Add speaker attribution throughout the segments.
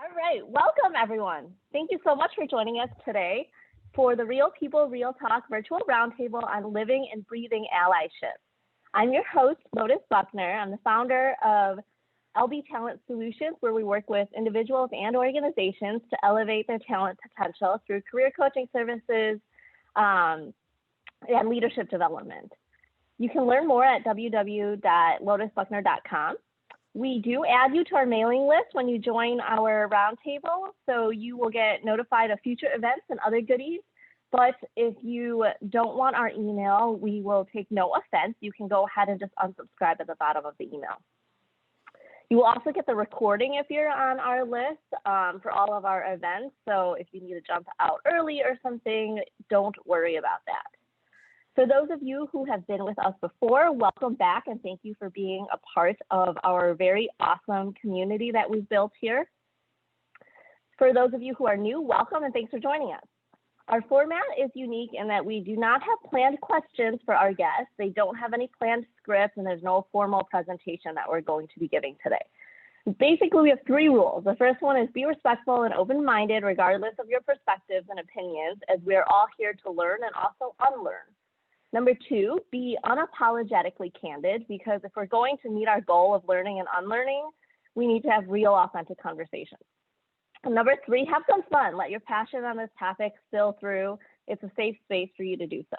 Speaker 1: All right, welcome everyone. Thank you so much for joining us today for the Real People, Real Talk virtual roundtable on living and breathing allyship. I'm your host, Lotus Buckner. I'm the founder of LB Talent Solutions, where we work with individuals and organizations to elevate their talent potential through career coaching services and leadership development. You can learn more at www.lotusbuckner.com. We do add you to our mailing list when you join our roundtable, so you will get notified of future events and other goodies. But if you don't want our email, we will take no offense. You can go ahead and just unsubscribe at the bottom of the email. You will also get the recording if you're on our list for all of our events. So if you need to jump out early or something, don't worry about that. For those of you who have been with us before, welcome back and thank you for being a part of our very awesome community that we've built here. For those of you who are new, welcome and thanks for joining us. Our format is unique in that we do not have planned questions for our guests. They don't have any planned scripts and there's no formal presentation that we're going to be giving today. Basically, we have three rules. The first one is be respectful and open-minded regardless of your perspectives and opinions, as we are all here to learn and also unlearn. Number two, be unapologetically candid, because if we're going to meet our goal of learning and unlearning, we need to have real, authentic conversations. And number three, have some fun. Let your passion on this topic spill through. It's a safe space for you to do so.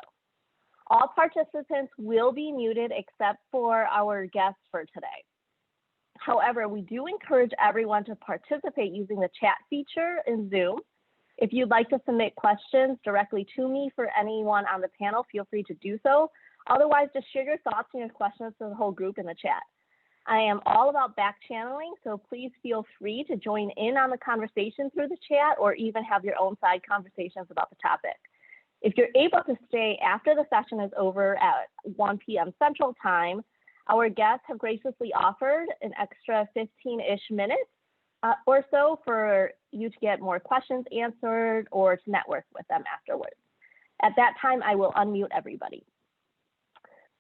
Speaker 1: All participants will be muted except for our guests for today. However, we do encourage everyone to participate using the chat feature in Zoom. If you'd like to submit questions directly to me for anyone on the panel, feel free to do so. Otherwise, just share your thoughts and your questions to the whole group in the chat. I am all about back channeling, so please feel free to join in on the conversation through the chat or even have your own side conversations about the topic. If you're able to stay after the session is over at 1 p.m. Central Time, our guests have graciously offered an extra 15-ish minutes or so for you to get more questions answered or to network with them afterwards. At that time, I will unmute everybody.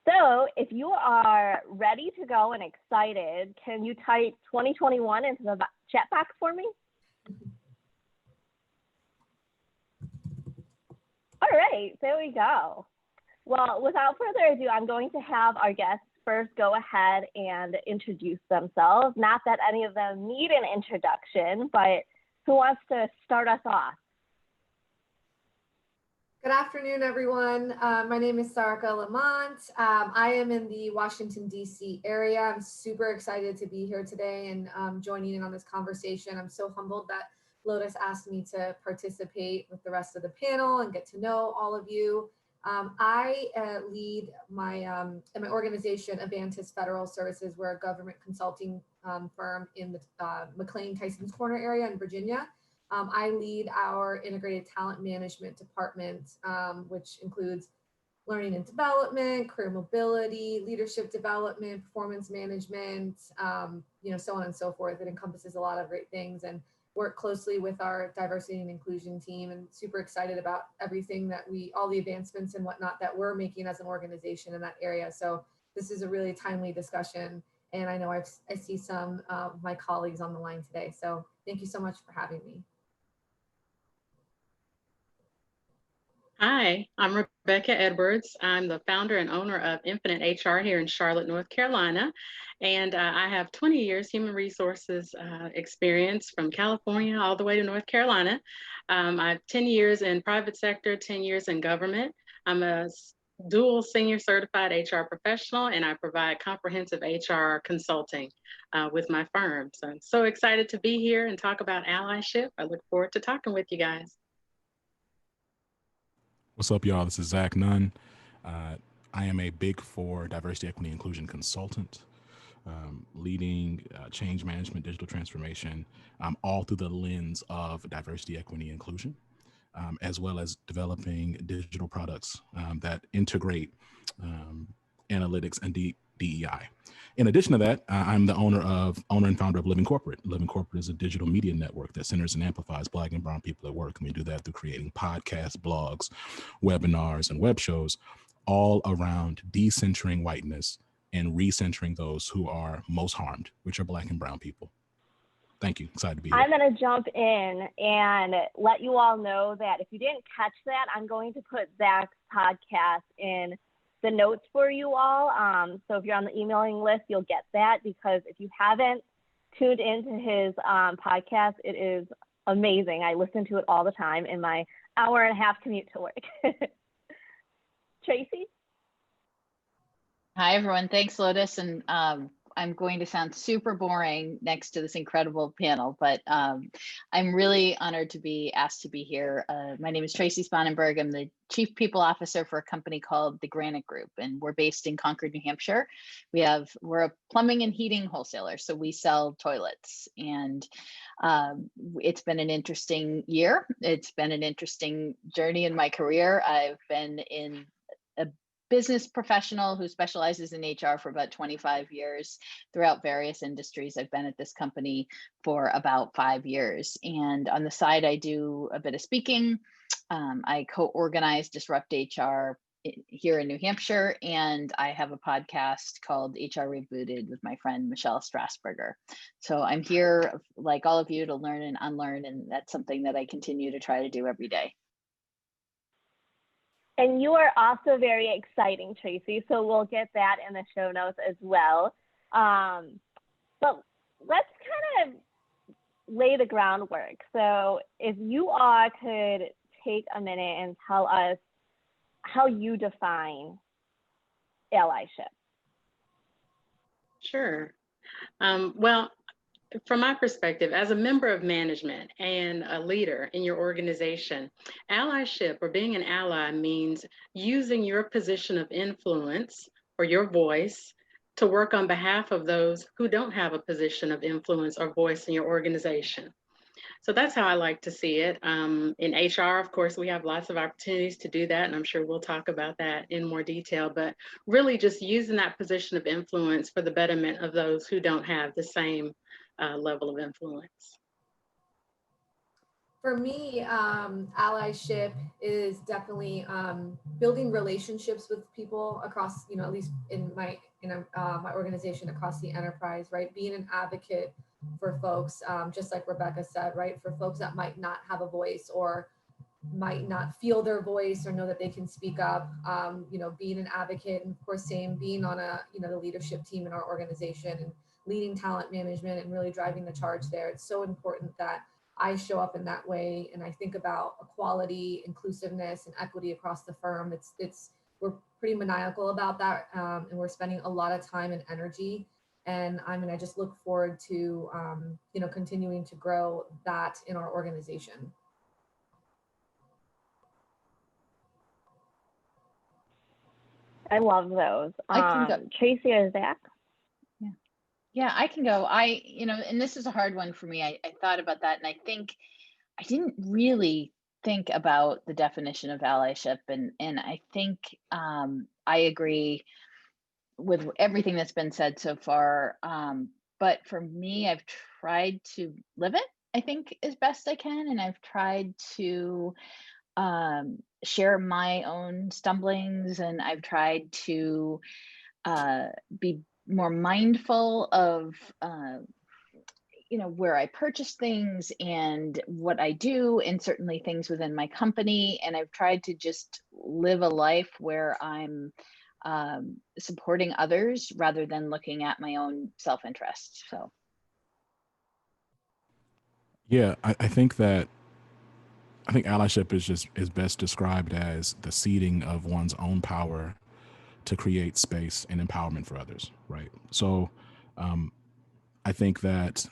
Speaker 1: So if you are ready to go and excited, can you type 2021 into the chat box for me? All right, there we go. Well, without further ado, I'm going to have our guests first go ahead and introduce themselves. Not that any of them need an introduction, but who wants to start us off?
Speaker 2: Good afternoon, everyone. My name is Sarika Lamont. I am in the Washington, D.C. area. I'm super excited to be here today and joining in on this conversation. I'm so humbled that Lotus asked me to participate with the rest of the panel and get to know all of you. I lead my organization, Avantis Federal Services. We're a government consulting firm in the McLean-Tysons Corner area in Virginia. I lead our integrated talent management department, which includes learning and development, career mobility, leadership development, performance management, so on and so forth. It encompasses a lot of great things and work closely with our diversity and inclusion team, and super excited about everything that all the advancements and whatnot that we're making as an organization in that area. So this is a really timely discussion. And I know I see some of my colleagues on the line today. So thank you so much for having me.
Speaker 3: Hi, I'm Rebecca Edwards. I'm the founder and owner of Infinite HR here in Charlotte, North Carolina. And I have 20 years human resources experience from California all the way to North Carolina. I have 10 years in private sector, 10 years in government. I'm a dual senior certified HR professional, and I provide comprehensive HR consulting with my firm. So I'm so excited to be here and talk about allyship. I look forward to talking with you guys.
Speaker 4: What's up, y'all? This is Zach Nunn. I am a Big Four diversity, equity, inclusion consultant, leading change management, digital transformation, all through the lens of diversity, equity, inclusion, as well as developing digital products that integrate analytics and DEI. In addition to that, I'm the owner and founder of Living Corporate. Living Corporate is a digital media network that centers and amplifies Black and brown people at work. And we do that through creating podcasts, blogs, webinars, and web shows, all around decentering whiteness and recentering those who are most harmed, which are Black and brown people. Thank you. Excited to be here.
Speaker 1: I'm going to jump in and let you all know that if you didn't catch that, I'm going to put Zach's podcast in the notes for you all. So if you're on the emailing list, you'll get that, because if you haven't tuned into his podcast, it is amazing. I listen to it all the time in my hour-and-a-half commute to work. Tracy?
Speaker 5: Hi, everyone. Thanks, Lotus. And I'm going to sound super boring next to this incredible panel, but I'm really honored to be asked to be here. My name is Tracy Spanenberg. I'm the Chief People Officer for a company called the Granite Group, and we're based in Concord, New Hampshire. We're a plumbing and heating wholesaler, so we sell toilets. And it's been an interesting year. It's been an interesting journey in my career. I've been in a business professional who specializes in HR for about 25 years throughout various industries. I've been at this company for about 5 years. And on the side, I do a bit of speaking. I co-organize Disrupt HR here in New Hampshire, and I have a podcast called HR Rebooted with my friend Michelle Strasburger. So I'm here, like all of you, to learn and unlearn, and that's something that I continue to try to do every day.
Speaker 1: And you are also very exciting, Tracy, so we'll get that in the show notes as well. But let's kind of lay the groundwork. So if you all could take a minute and tell us how you define allyship.
Speaker 3: Sure. Well, from my perspective, as a member of management and a leader in your organization, allyship, or being an ally, means using your position of influence or your voice to work on behalf of those who don't have a position of influence or voice in your organization. So that's how I like to see it. In HR, of course, we have lots of opportunities to do that, and I'm sure we'll talk about that in more detail, but really just using that position of influence for the betterment of those who don't have the same level of influence.
Speaker 2: For me, allyship is definitely building relationships with people across, at least in my organization, across the enterprise, right? Being an advocate for folks, just like Rebecca said, right? For folks that might not have a voice or might not feel their voice or know that they can speak up, being an advocate, and of course, being on the leadership team in our organization and leading talent management and really driving the charge there. It's so important that I show up in that way, and I think about equality, inclusiveness, and equity across the firm. We're pretty maniacal about that, and we're spending a lot of time and energy. And I just look forward to continuing to grow that in our organization.
Speaker 1: I love those. Tracy or Zach?
Speaker 5: Yeah, I can go. And this is a hard one for me. I thought about that, and I think I didn't really think about the definition of allyship, and I think I agree with everything that's been said so far. But for me, I've tried to live it, I think, as best I can, and I've tried to share my own stumblings, and I've tried to be more mindful of where I purchase things and what I do, and certainly things within my company. And I've tried to just live a life where I'm supporting others rather than looking at my own self-interest. So
Speaker 4: yeah, I think allyship is best described as the ceding of one's own power to create space and empowerment for others, right? So I think that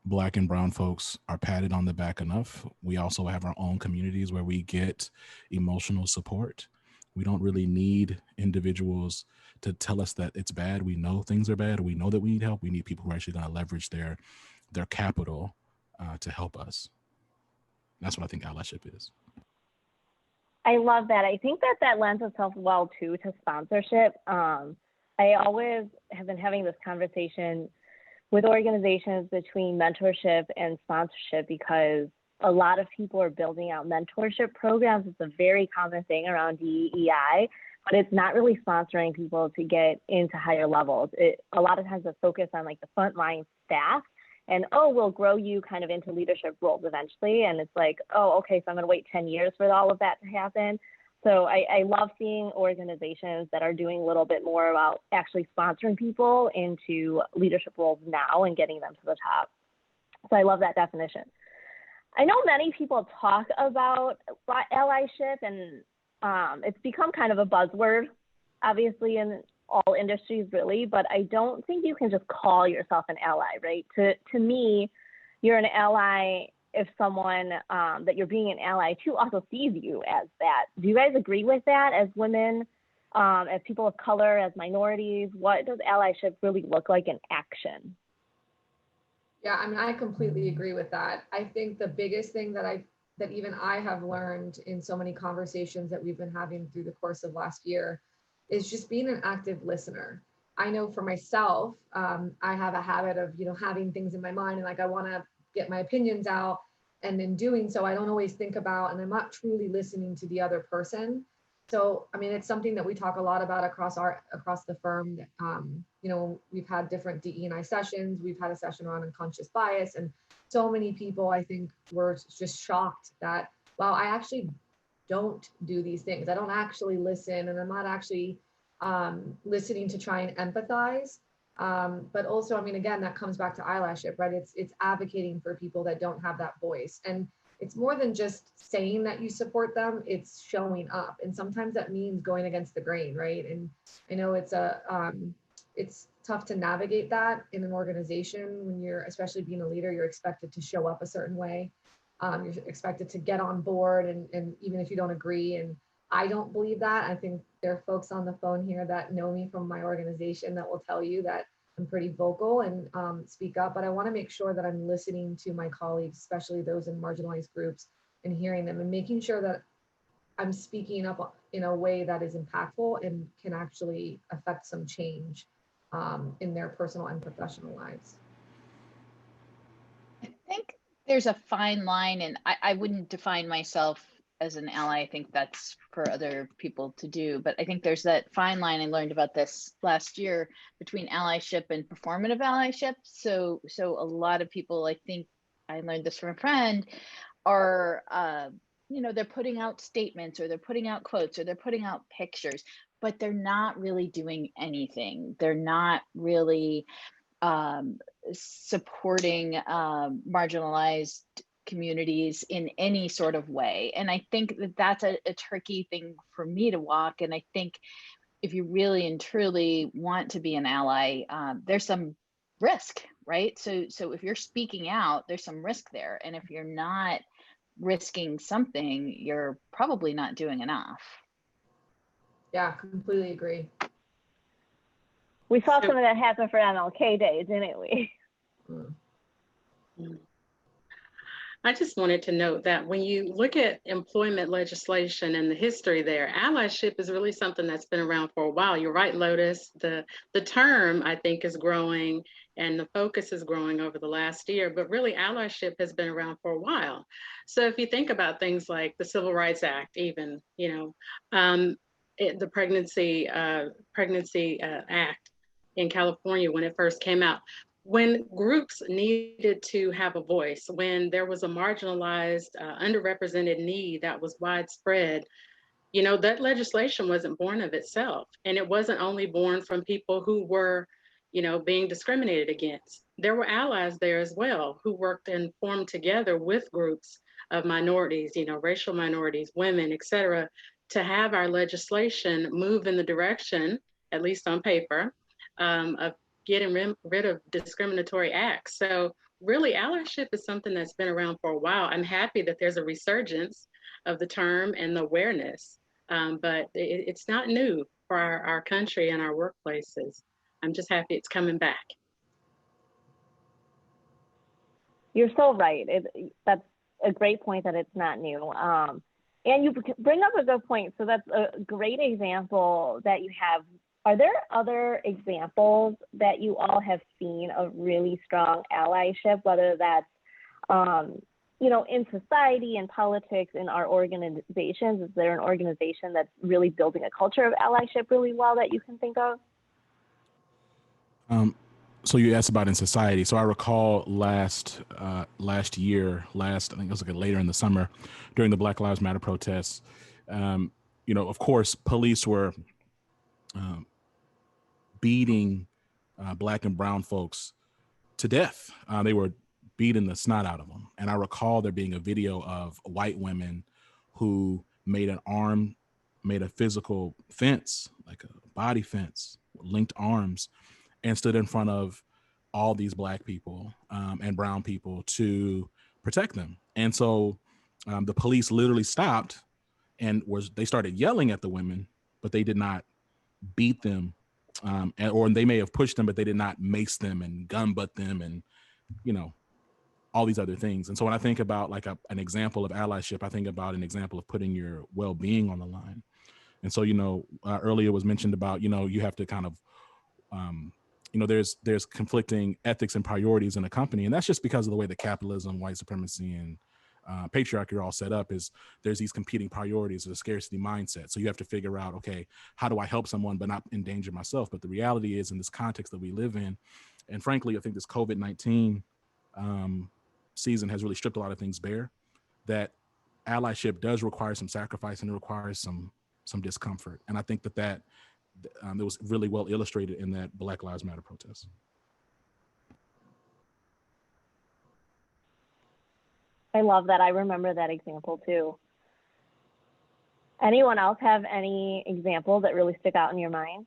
Speaker 4: Black and brown folks are patted on the back enough. We also have our own communities where we get emotional support. We don't really need individuals to tell us that it's bad. We know things are bad. We know that we need help. We need people who are actually going to leverage their capital to help us. That's what I think allyship is.
Speaker 1: I love that. I think that lends itself well too to sponsorship. I always have been having this conversation with organizations between mentorship and sponsorship, because a lot of people are building out mentorship programs. It's a very common thing around DEI, but it's not really sponsoring people to get into higher levels. A lot of times the focus on like the frontline staff and, oh, we'll grow you kind of into leadership roles eventually. And it's like, oh, okay, so I'm going to wait 10 years for all of that to happen. So I love seeing organizations that are doing a little bit more about actually sponsoring people into leadership roles now and getting them to the top. So I love that definition. I know many people talk about allyship, and it's become kind of a buzzword, obviously, in all industries, really, but I don't think you can just call yourself an ally, right? To me, you're an ally if someone that you're being an ally to also sees you as that. Do you guys agree with that as women, as people of color, as minorities? What does allyship really look like in action?
Speaker 2: Yeah, I mean, I completely agree with that. I think the biggest thing that even I have learned in so many conversations that we've been having through the course of last year is just being an active listener. I know for myself, I have a habit of, having things in my mind and like, I want to get my opinions out. And in doing so, I don't always think about, and I'm not truly listening to the other person. So, I mean, it's something that we talk a lot about across the firm. We've had different DE&I sessions. We've had a session around unconscious bias, and so many people, I think, were just shocked that, wow, I actually don't do these things. I don't actually listen, and I'm not actually listening to try and empathize. But also, I mean, again, that comes back to allyship, right? It's advocating for people that don't have that voice. And it's more than just saying that you support them, it's showing up. And sometimes that means going against the grain, right? And I know it's tough to navigate that in an organization when you're, especially being a leader, you're expected to show up a certain way. You're expected to get on board, and even if you don't agree. And I don't believe that. I think there are folks on the phone here that know me from my organization that will tell you that I'm pretty vocal and speak up, but I want to make sure that I'm listening to my colleagues, especially those in marginalized groups, and hearing them and making sure that I'm speaking up in a way that is impactful and can actually affect some change in their personal and professional lives.
Speaker 5: I think there's a fine line, and I wouldn't define myself as an ally. I think that's for other people to do, but I think there's that fine line. I learned about this last year between allyship and performative allyship. So a lot of people, I think I learned this from a friend, are they're putting out statements, or they're putting out quotes, or they're putting out pictures, but they're not really doing anything. They're not really supporting marginalized communities in any sort of way. And I think that that's a tricky thing for me to walk. And I think if you really and truly want to be an ally, there's some risk, right? So if you're speaking out, there's some risk there. And if you're not risking something, you're probably not doing enough.
Speaker 2: Yeah, completely agree.
Speaker 1: We saw some of that happen for MLK Day, didn't we?
Speaker 3: I just wanted to note that when you look at employment legislation and the history there, allyship is really something that's been around for a while. You're right, Lotus. The term, I think, is growing, and the focus is growing over the last year, but really allyship has been around for a while. So if you think about things like the Civil Rights Act, even, the Pregnancy Act in California when it first came out, when groups needed to have a voice, when there was a marginalized, underrepresented need that was widespread, that legislation wasn't born of itself. And it wasn't only born from people who were, being discriminated against. There were allies there as well who worked and formed together with groups of minorities, racial minorities, women, et cetera, to have our legislation move in the direction, at least on paper, of getting rid of discriminatory acts. So really, allyship is something that's been around for a while. I'm happy that there's a resurgence of the term and the awareness, but it's not new for our country and our workplaces. I'm just happy it's coming back.
Speaker 1: You're so right. That's a great point that it's not new. And you bring up a good point. So that's a great example that you have. Are there other examples that you all have seen of really strong allyship, whether that's, in society and politics, in our organizations? Is there an organization that's really building a culture of allyship really well that you can think of?
Speaker 4: So you asked about in society. So I recall last year, I think it was like later in the summer, during the Black Lives Matter protests. Of course, police were beating Black and brown folks to death. They were beating the snot out of them. And I recall there being a video of white women who made a physical fence, like a body fence, linked arms, and stood in front of all these Black people and brown people to protect them. And so the police literally stopped and they started yelling at the women, but they did not beat them. Or they may have pushed them, but they did not mace them and gun butt them and, all these other things. And so when I think about like an example of allyship, I think about an example of putting your well-being on the line. And so, earlier was mentioned about, you have to kind of, there's conflicting ethics and priorities in a company. And that's just because of the way that capitalism, white supremacy, and patriarchy are all set up. Is there's these competing priorities, there's a scarcity mindset. So you have to figure out, okay, how do I help someone but not endanger myself? But the reality is, in this context that we live in, and frankly, I think this COVID-19 season has really stripped a lot of things bare, that allyship does require some sacrifice and it requires some discomfort. And I think that was really well illustrated in that Black Lives Matter protest.
Speaker 1: I love that. I remember that example too. Anyone else have any examples that really stick out in your mind?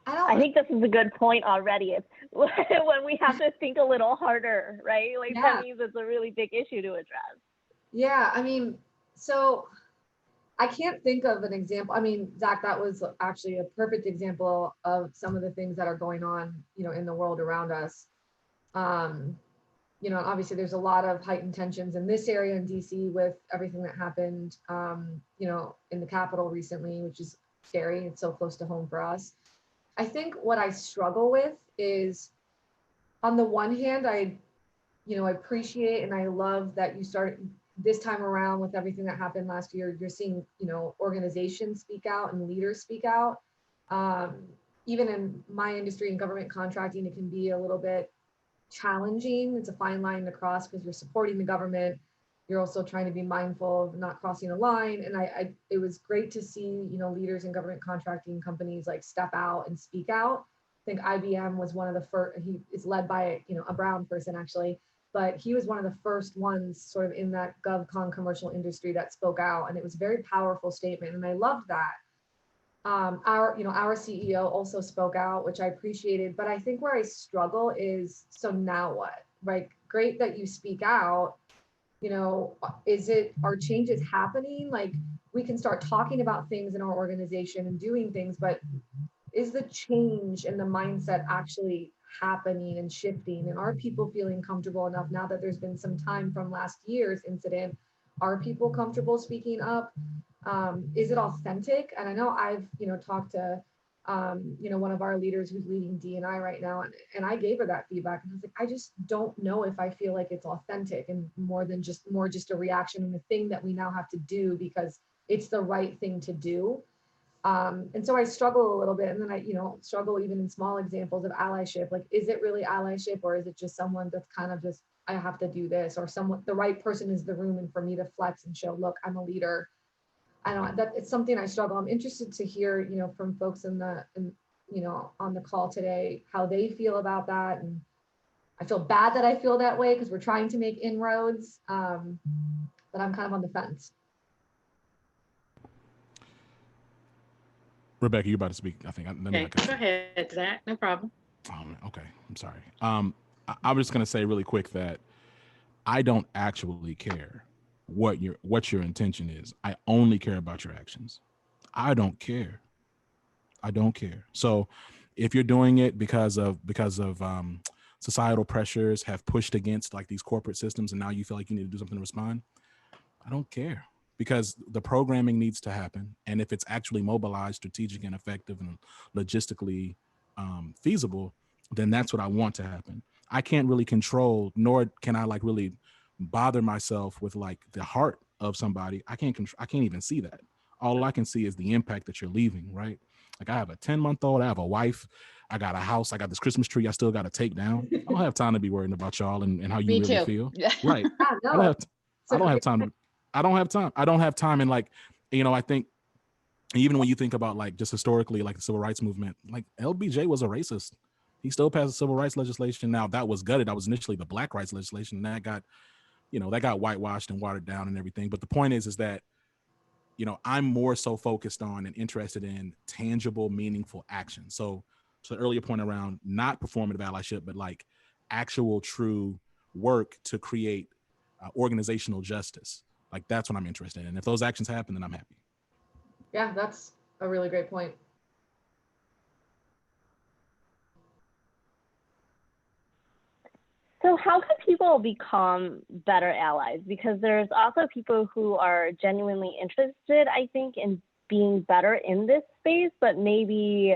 Speaker 1: I think this is a good point already. It's when we have to think a little harder, right? Like that means it's a really big issue to address.
Speaker 2: Yeah, I mean, so I can't think of an example. I mean, Zach, that was actually a perfect example of some of the things that are going on, in the world around us. Obviously there's a lot of heightened tensions in this area in DC with everything that happened, in the Capitol recently, which is scary. It's so close to home for us. I think what I struggle with is, on the one hand, I appreciate and I love that you started this time around with everything that happened last year. You're seeing, organizations speak out and leaders speak out. Even in my industry in government contracting, it can be a little bit challenging. It's a fine line to cross because you're supporting the government. You're also trying to be mindful of not crossing a line. And it was great to see, leaders in government contracting companies like step out and speak out. I think IBM was one of the first. He is led by, a brown person actually, but he was one of the first ones sort of in that GovCon commercial industry that spoke out. And it was a very powerful statement. And I loved that. Our CEO also spoke out, which I appreciated, but I think where I struggle is, so now what, right? Great that you speak out, are changes happening? Like, we can start talking about things in our organization and doing things, but is the change in the mindset actually happening and shifting? And are people feeling comfortable enough now that there's been some time from last year's incident? Are people comfortable speaking up? Is it authentic? And I know I've, talked to, one of our leaders who's leading D&I right now, and I gave her that feedback, and I was like, I just don't know if I feel like it's authentic and more just a reaction and a thing that we now have to do because it's the right thing to do. And so I struggle a little bit, and then I, struggle even in small examples of allyship. Like, is it really allyship, or is it just someone that's kind of just, I have to do this, or someone, the right person is the room, and for me to flex and show, look, I'm a leader. I don't know, that it's something I struggle. I'm interested to hear, from folks on the call today, how they feel about that. And I feel bad that I feel that way because we're trying to make inroads, but I'm kind of on the fence.
Speaker 4: Rebecca, you're about to speak, I think.
Speaker 3: Okay, go ahead, Zach, no problem.
Speaker 4: Okay, I'm sorry. I was just going to say really quick that I don't actually care what your intention is. I only care about your actions. I don't care. So if you're doing it because of societal pressures have pushed against like these corporate systems, and now you feel like you need to do something to respond, I don't care, because the programming needs to happen. And if it's actually mobilized, strategic and effective and logistically feasible, then that's what I want to happen. I can't really control, nor can I like really bother myself with like the heart of somebody. I can't even see that. All I can see is the impact that you're leaving, right? Like, I have a 10-month-old, I have a wife, I got a house. I got this Christmas tree I still got to take down. I don't have time to be worrying about y'all and how you
Speaker 5: Me
Speaker 4: really
Speaker 5: too.
Speaker 4: feel.
Speaker 5: Yeah.
Speaker 4: Right.
Speaker 2: Yeah,
Speaker 4: I
Speaker 2: no,
Speaker 4: don't have,
Speaker 2: it's a
Speaker 4: I don't have
Speaker 2: great
Speaker 4: time.
Speaker 2: point.
Speaker 4: I don't have time. I don't have time. And like, you know, I think even when you think about like just historically, like the civil rights movement, like LBJ was a racist. He still passed the civil rights legislation. Now that was gutted. That was initially the black rights legislation. And that got, you know, that got whitewashed and watered down and everything. But the point is that, you know, I'm more so focused on and interested in tangible, meaningful action. So to the earlier point around not performative allyship, but like actual true work to create organizational justice. Like that's what I'm interested in. And if those actions happen, then I'm happy.
Speaker 2: Yeah, that's a really great point.
Speaker 1: So how can people become better allies? Because there's also people who are genuinely interested, I think, in being better in this space, but maybe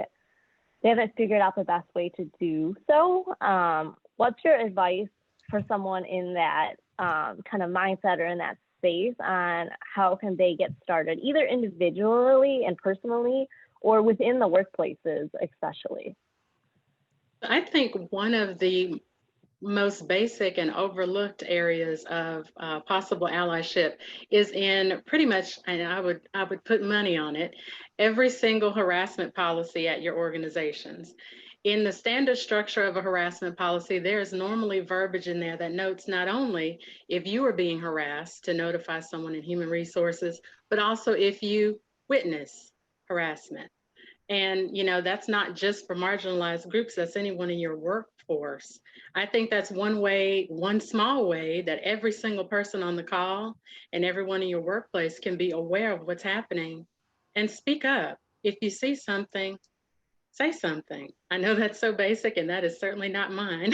Speaker 1: they haven't figured out the best way to do so. What's your advice for someone in that kind of mindset or in that space on how can they get started, either individually and personally or within the workplaces especially?
Speaker 3: I think one of the most basic and overlooked areas of possible allyship is in pretty much, and I would put money on it, every single harassment policy at your organizations. In the standard structure of a harassment policy, there's normally verbiage in there that notes not only if you are being harassed to notify someone in human resources, but also if you witness harassment. And, you know, that's not just for marginalized groups, that's anyone in your workforce. I think that's one way, one small way that every single person on the call and everyone in your workplace can be aware of what's happening and speak up. If you see something, say something. I know that's so basic and that is certainly not mine,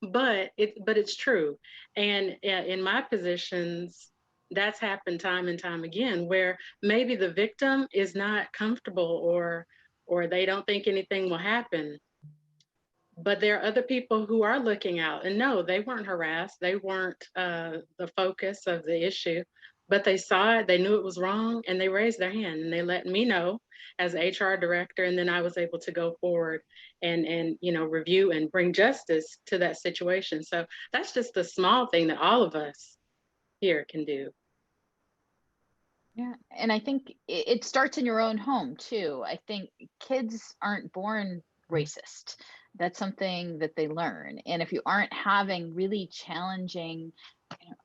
Speaker 3: but it's true. And in my positions, that's happened time and time again where maybe the victim is not comfortable or they don't think anything will happen. But there are other people who are looking out and no, they weren't harassed. They weren't the focus of the issue, but they saw it, they knew it was wrong, and they raised their hand and they let me know as HR director. And then I was able to go forward and you know, review and bring justice to that situation. So that's just the small thing that all of us here can do.
Speaker 5: Yeah, and I think it starts in your own home too. I think kids aren't born racist. That's something that they learn. And if you aren't having really challenging,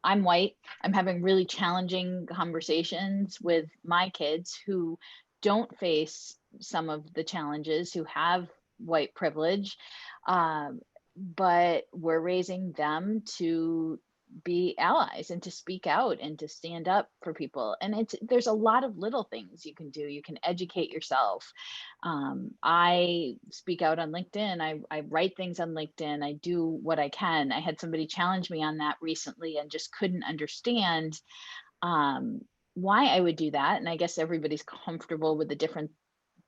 Speaker 5: I'm white, I'm having really challenging conversations with my kids who don't face some of the challenges, who have white privilege, but we're raising them to be allies and to speak out and to stand up for people. And there's a lot of little things you can do. You can educate yourself. I speak out on LinkedIn. I write things on LinkedIn. I do what I can. I had somebody challenge me on that recently and just couldn't understand why I would do that. And I guess everybody's comfortable with a different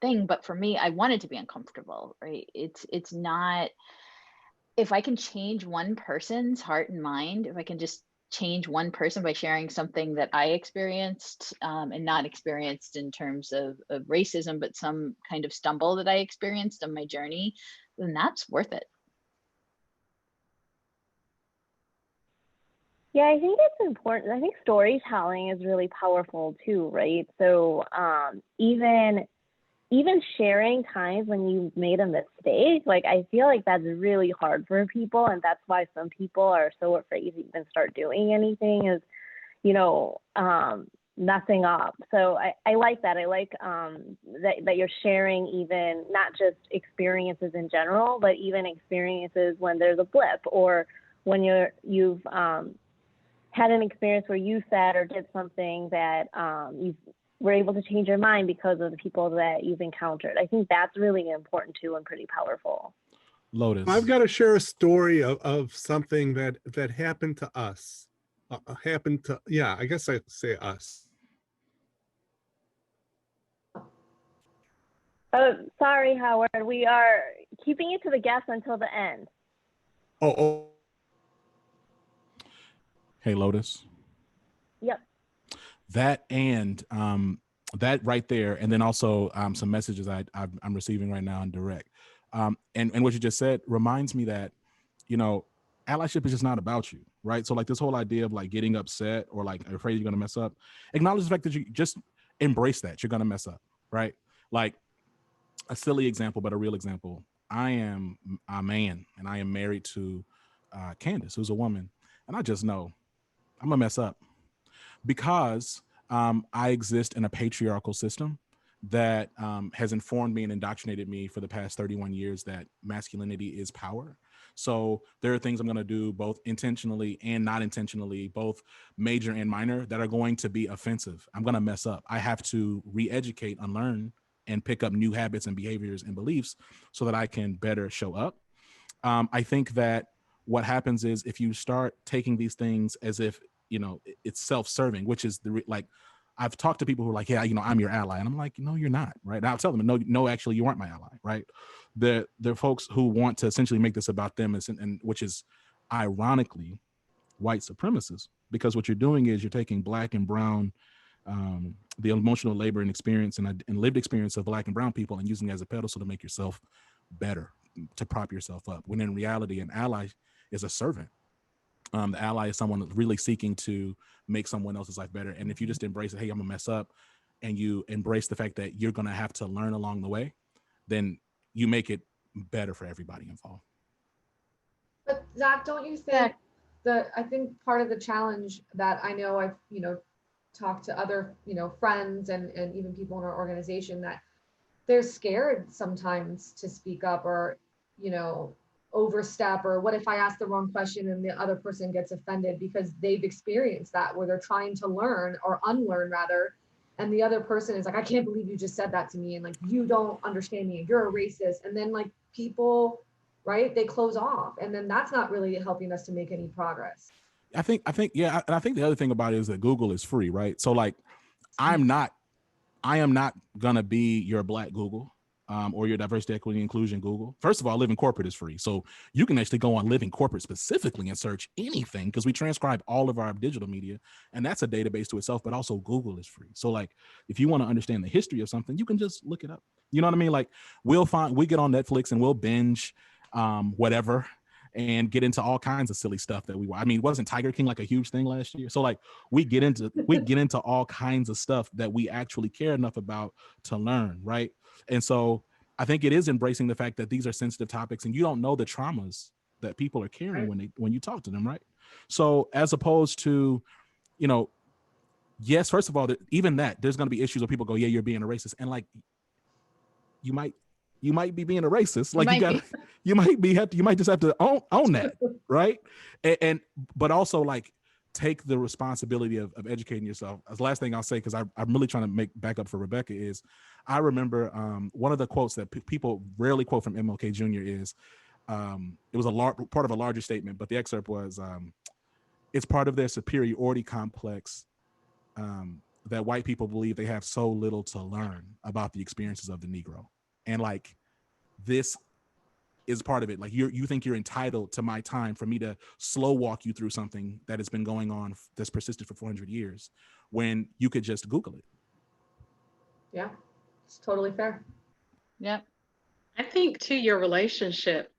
Speaker 5: thing, but for me, I wanted to be uncomfortable, right? It's not, if I can change one person's heart and mind, if I can just change one person by sharing something that I experienced and not experienced in terms of racism, but some kind of stumble that I experienced on my journey, then that's worth it.
Speaker 1: Yeah, I think it's important. I think storytelling is really powerful too, right? So even sharing times when you made a mistake, like I feel like that's really hard for people, and that's why some people are so afraid to even start doing anything, is, you know, messing up. So I like that. I like that you're sharing even not just experiences in general, but even experiences when there's a blip or when you've had an experience where you said or did something that you were able to change your mind because of the people that you've encountered. I think that's really important too and pretty powerful.
Speaker 4: Lotus.
Speaker 6: I've got to share a story of something that happened to us. I guess I say us.
Speaker 1: Oh, sorry, Howard. We are keeping it to the guests until the end.
Speaker 6: Oh.
Speaker 4: Hey, Lotus.
Speaker 1: Yep.
Speaker 4: That and that right there, and then also some messages I'm receiving right now in direct. And what you just said reminds me that, you know, allyship is just not about you, right? So like this whole idea of like getting upset or like afraid you're going to mess up, acknowledge the fact that you just embrace that you're going to mess up, right? Like a silly example, but a real example. I am a man and I am married to Candace, who's a woman. And I just know I'm gonna mess up because I exist in a patriarchal system that has informed me and indoctrinated me for the past 31 years that masculinity is power. So there are things I'm going to do both intentionally and not intentionally, both major and minor, that are going to be offensive. I'm going to mess up. I have to re-educate, unlearn, and pick up new habits and behaviors and beliefs so that I can better show up. I think that what happens is if you start taking these things as if, you know, it's self-serving, which is like, I've talked to people who are like, yeah, you know, I'm your ally. And I'm like, no, you're not, right? And I'll tell them, no, actually, you aren't my ally, right? There are folks who want to essentially make this about them, and which is ironically white supremacists, because what you're doing is you're taking Black and brown, the emotional labor and experience and lived experience of Black and brown people and using it as a pedestal to make yourself better, to prop yourself up, when in reality, an ally is a servant. The ally is someone really seeking to make someone else's life better. And if you just embrace it, hey, I'm gonna mess up, and you embrace the fact that you're gonna have to learn along the way, then you make it better for everybody involved.
Speaker 2: But Zach, don't you think I think part of the challenge that I know I've, you know, talked to other, you know, friends and even people in our organization, that they're scared sometimes to speak up or, you know, overstep, or what if I ask the wrong question and the other person gets offended, because they've experienced that where they're trying to learn or unlearn rather, and the other person is like, I can't believe you just said that to me, and like, you don't understand me, you're a racist, and then like people, right, they close off, and then that's not really helping us to make any progress.
Speaker 4: I think yeah, and I think the other thing about it is that Google is free, right? So like I am not gonna be your Black Google, or your diversity, equity, inclusion Google. First of all, Living Corporate is free. So you can actually go on Living Corporate specifically and search anything, because we transcribe all of our digital media, and that's a database to itself, but also Google is free. So like, if you want to understand the history of something, you can just look it up. You know what I mean? Like we get on Netflix and we'll binge whatever and get into all kinds of silly stuff that I mean, wasn't Tiger King like a huge thing last year? So like we get into all kinds of stuff that we actually care enough about to learn, right? And so I think it is embracing the fact that these are sensitive topics and you don't know the traumas that people are carrying when you talk to them, right? So as opposed to, you know, yes, first of all, even that there's going to be issues where people go, yeah, you're being a racist, and like you might be being a racist, like you might just have to own that, right? And but also like take the responsibility of educating yourself. As the last thing I'll say, because I'm really trying to make back up for Rebecca, is I remember one of the quotes that people rarely quote from MLK Jr. is, it was part of a larger statement, but the excerpt was, it's part of their superiority complex that white people believe they have so little to learn about the experiences of the Negro. And like, this is part of it. Like you think you're entitled to my time for me to slow walk you through something that has been going on, that's persisted for 400 years, when you could just Google it.
Speaker 2: Yeah, it's totally fair.
Speaker 5: Yep.
Speaker 3: I think too, your relationship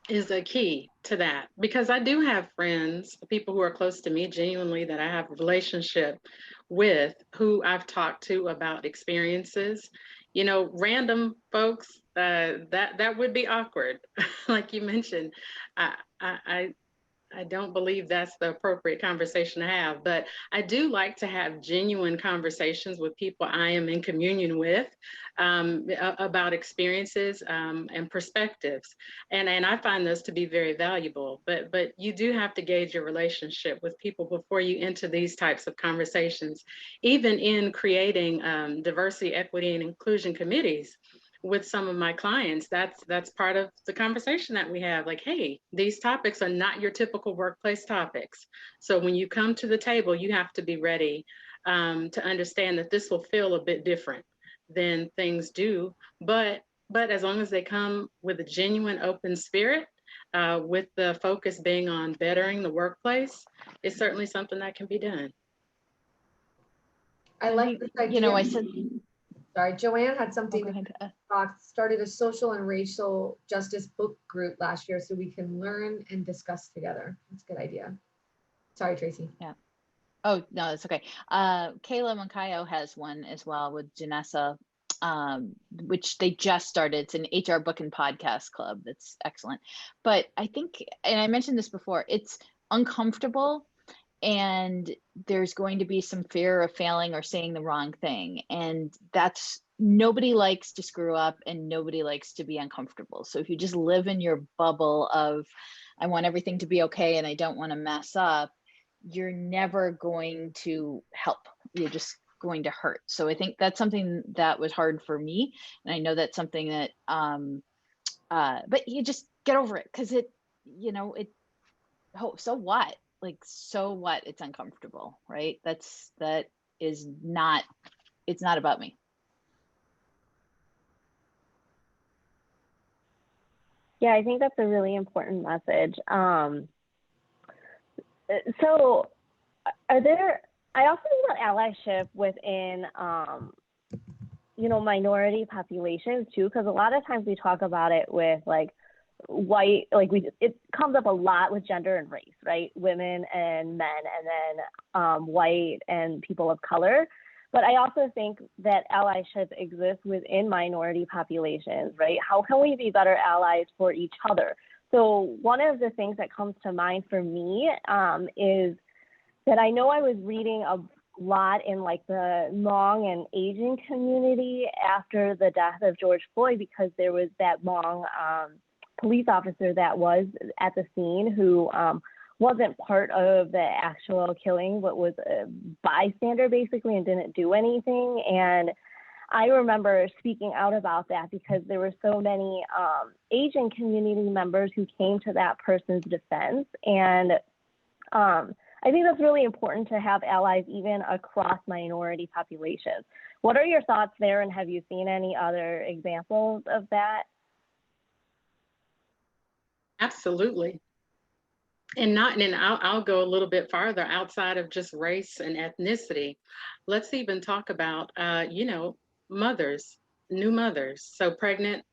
Speaker 3: is a key to that, because I do have friends, people who are close to me genuinely, that I have a relationship with, who I've talked to about experiences. You know, random folks, that would be awkward. Like you mentioned, I don't believe that's the appropriate conversation to have, but I do like to have genuine conversations with people I am in communion with, about experiences, and perspectives. And I find those to be very valuable, but you do have to gauge your relationship with people before you enter these types of conversations. Even in creating diversity, equity, and inclusion committees with some of my clients, that's part of the conversation that we have. Like, hey, these topics are not your typical workplace topics. So when you come to the table, you have to be ready to understand that this will feel a bit different than things do. But as long as they come with a genuine open spirit, with the focus being on bettering the workplace, it's certainly something that can be done.
Speaker 2: I like this idea.
Speaker 5: You know, I said,
Speaker 2: Sorry, Joanne had
Speaker 5: Oh,
Speaker 2: something
Speaker 5: go
Speaker 2: to
Speaker 5: ahead.
Speaker 2: talk, started a social and racial justice book group last year so we can learn and discuss together. That's a good idea. Sorry, Tracy.
Speaker 5: Yeah. Oh, no, it's okay. Kayla Moncayo has one as well with Janessa, which they just started. It's an HR book and podcast club. That's excellent. But I think, and I mentioned this before, it's uncomfortable and there's going to be some fear of failing or saying the wrong thing. And that's, nobody likes to screw up and nobody likes to be uncomfortable. So if you just live in your bubble of, I want everything to be okay and I don't want to mess up, you're never going to help. You're just going to hurt. So I think that's something that was hard for me. And I know that's something that, but you just get over it because it, oh, so what? Like, so what? It's uncomfortable, right? That is not, it's not about me.
Speaker 1: Yeah, I think that's a really important message. So I also think about allyship within, minority populations too, because a lot of times we talk about it with like white, it comes up a lot with gender and race, right? Women and men, and then white and people of color. But I also think that allyship exists within minority populations, right? How can we be better allies for each other? So one of the things that comes to mind for me is that I know I was reading a lot in like the Hmong and Asian community after the death of George Floyd, because there was that Hmong police officer that was at the scene who wasn't part of the actual killing, but was a bystander basically and didn't do anything. And I remember speaking out about that because there were so many Asian community members who came to that person's defense. And I think that's really important to have allies even across minority populations. What are your thoughts there, and have you seen any other examples of that?
Speaker 3: Absolutely. And I'll go a little bit farther outside of just race and ethnicity. Let's even talk about, mothers, new mothers. So pregnant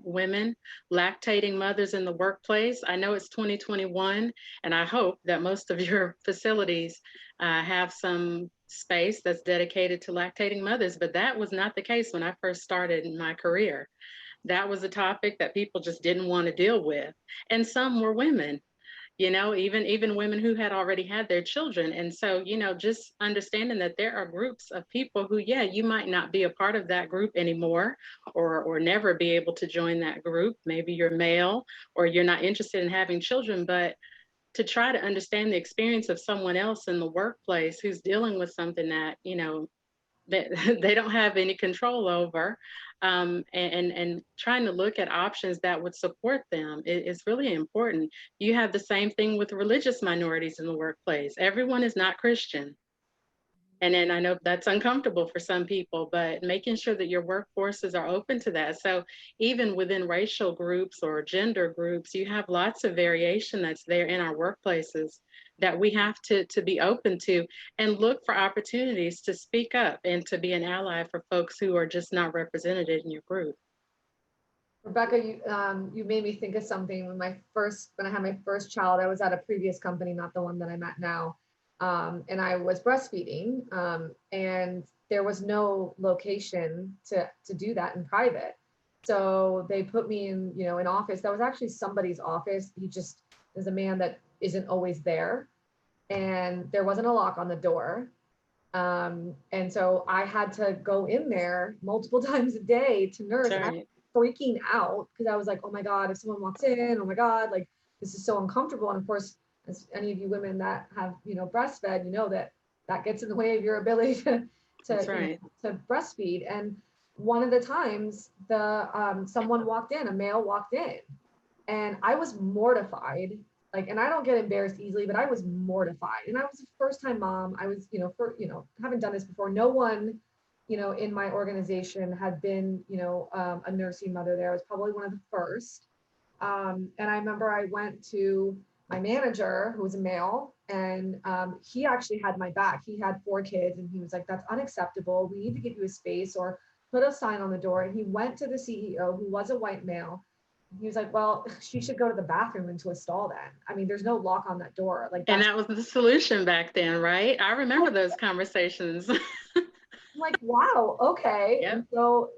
Speaker 3: women, lactating mothers in the workplace. I know it's 2021, and I hope that most of your facilities have some space that's dedicated to lactating mothers, but that was not the case when I first started in my career. That was a topic that people just didn't want to deal with. And some were women, even women who had already had their children. And so, just understanding that there are groups of people who, yeah, you might not be a part of that group anymore, or never be able to join that group. Maybe you're male or you're not interested in having children, but to try to understand the experience of someone else in the workplace who's dealing with something that, that they don't have any control over, and trying to look at options that would support them is really important. You have the same thing with religious minorities in the workplace. Everyone is not Christian. And then I know that's uncomfortable for some people, but making sure that your workforces are open to that. So even within racial groups or gender groups, you have lots of variation that's there in our workplaces that we have to be open to, and look for opportunities to speak up and to be an ally for folks who are just not represented in your group.
Speaker 2: Rebecca, you made me think of something. When I had my first child, I was at a previous company, not the one that I'm at now. And I was breastfeeding, and there was no location to do that in private. So they put me in, an office. That was actually somebody's office. He just is a man that isn't always there. And there wasn't a lock on the door. And so I had to go in there multiple times a day to nurse.
Speaker 3: Right.
Speaker 2: And I was freaking out because I was like, oh my God, if someone walks in, oh my God, like this is so uncomfortable. And of course, as any of you women that have, breastfed, that gets in the way of your ability to
Speaker 3: Right.
Speaker 2: to breastfeed. And one of the times someone walked in, a male walked in, and I was mortified. Like, and I don't get embarrassed easily, but I was mortified. And I was a first time mom. I was, haven't done this before. No one, in my organization had been, a nursing mother there. I was probably one of the first. And I remember I went to my manager, who was a male, and he actually had my back. He had 4 kids, and he was like, that's unacceptable. We need to give you a space, or put a sign on the door, and he went to the CEO, who was a white male. He was like, well, she should go to the bathroom into a stall then. I mean, there's no lock on that door. Like,
Speaker 3: and that was the solution back then, right? I remember those conversations.
Speaker 2: I'm like, wow, okay.
Speaker 3: Yep.
Speaker 2: And so,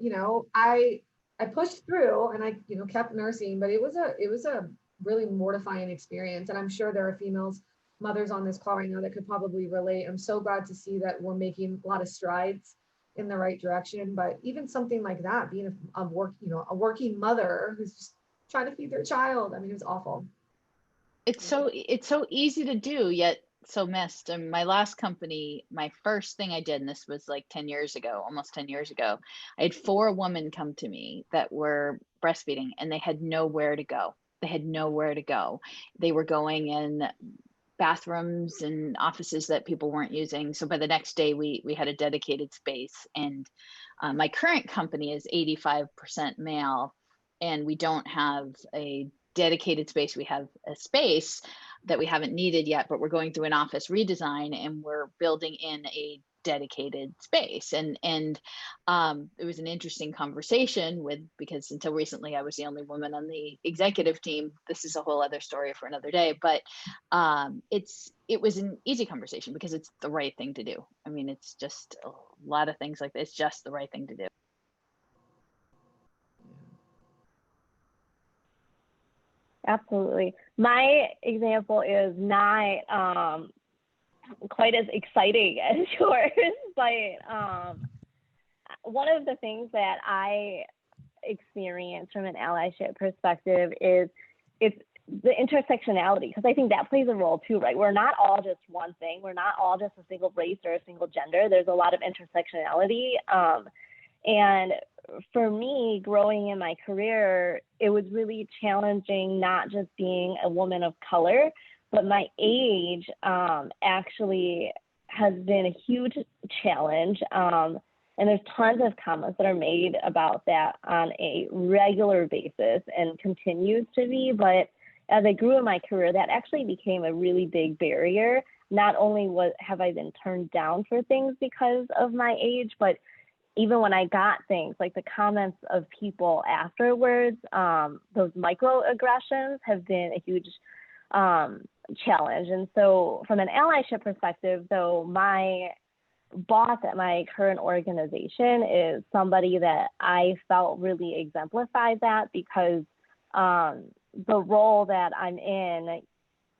Speaker 2: I pushed through, and I, kept nursing, but it was a really mortifying experience. And I'm sure there are females, mothers on this call right now that could probably relate. I'm so glad to see that we're making a lot of strides in the right direction. But even something like that, being a working mother who's just trying to feed their child, I mean, it was awful.
Speaker 5: It's so easy to do, yet so missed. And my last company, my first thing I did, and this was like 10 years ago, almost 10 years ago, I had 4 women come to me that were breastfeeding, and they had nowhere to go. They had nowhere to go. They were going in bathrooms and offices that people weren't using. So by the next day, we had a dedicated space. And my current company is 85% male, and we don't have a dedicated space. We have a space that we haven't needed yet, but we're going through an office redesign, and we're building in a dedicated space. And it was an interesting conversation because until recently I was the only woman on the executive team. This is a whole other story for another day, but it was an easy conversation because it's the right thing to do. I mean, it's just a lot of things like this, just the right thing to do.
Speaker 1: Absolutely. My example is not quite as exciting as yours, but one of the things that I experience from an allyship perspective is it's the intersectionality, because I think that plays a role too, right? We're not all just one thing. We're not all just a single race or a single gender. There's a lot of intersectionality. And for me, growing in my career, it was really challenging, not just being a woman of color, but my age actually has been a huge challenge. And there's tons of comments that are made about that on a regular basis and continues to be. But as I grew in my career, that actually became a really big barrier. Not only have I been turned down for things because of my age, but even when I got things, like the comments of people afterwards, those microaggressions have been a huge challenge. And so from an allyship perspective, though, my boss at my current organization is somebody that I felt really exemplified that, because the role that I'm in,